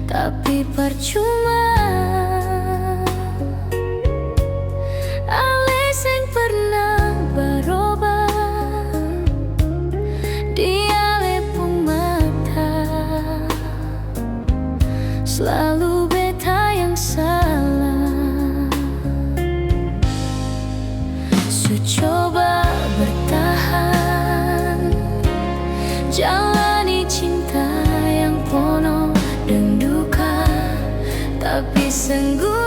tapi percuma. Alis yang pernah berubah, dia lepung mata. Selalu beta yang salah. Su coba bertahan, jalani cinta yang penuh dan duka, tapi sengguna.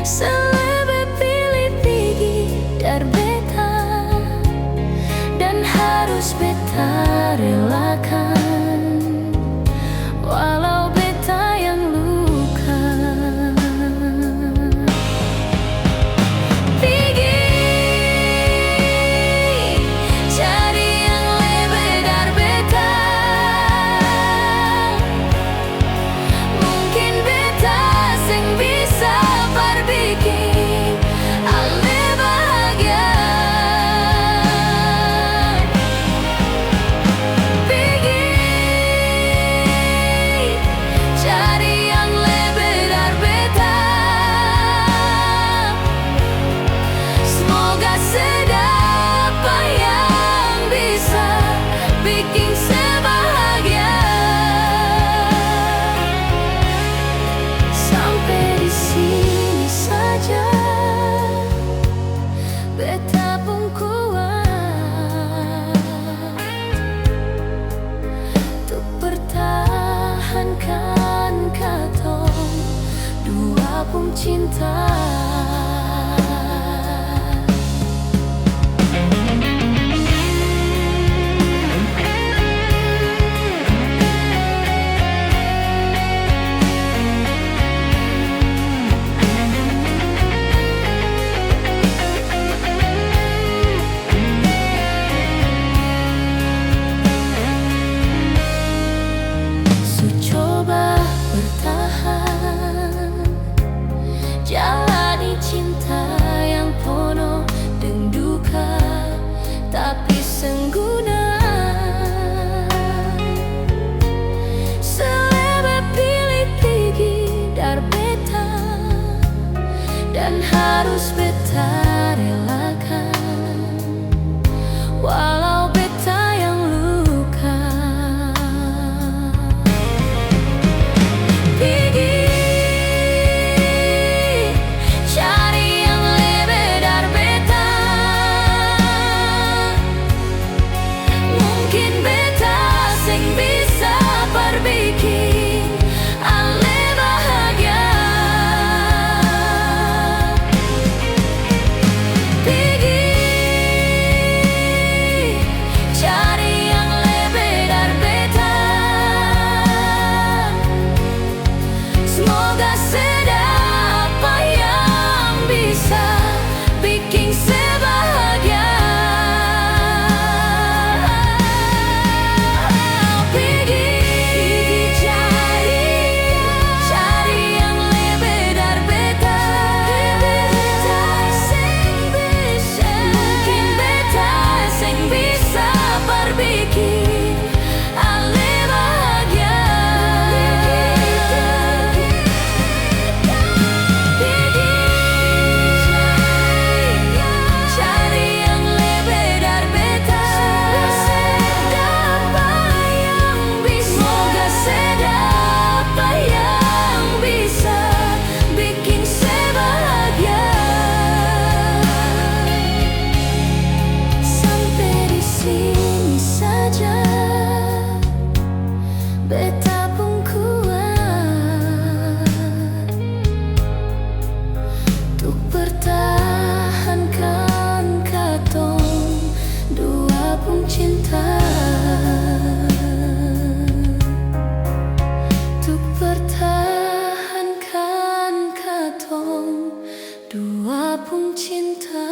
Selebih pilih pergi dari beta, dan harus beta relakan, walau beta yang luka. Pergi cari yang lebih dari beta. Mungkin beta sing bisa berbikin ale bahagia. Pergi cari yang lebih dari beta. Semoga sedapat yang bisa bikin sebahagia. Sampai di sini saja, beta pun kuat untuk pertahankan katong dua pun cinta. Su coba bertahan, jalani cinta yang penuh dan duka, tapi sengguna. Selebih pilih pergi dari beta, dan harus beta relakan, walau beta yang luka. Pergi cari yang lebih dari beta. Mungkin beta sing bisa berbikin ale bahagia. Pergi cari yang lebih dari beta. Semoga sedapat yang bisa bikin sebahagia. Pergi cari yang lebih dari beta. Mungkin beta sing bisa berbikin ale bahagia. Cari yang lebih dari beta. Semoga sedapat yang bisa bikin sebahagia. Sampai di sini saja, beta pun kuat untuk pertahankan katong dua pun cinta. Untuk pertahankan katong dua pun cinta.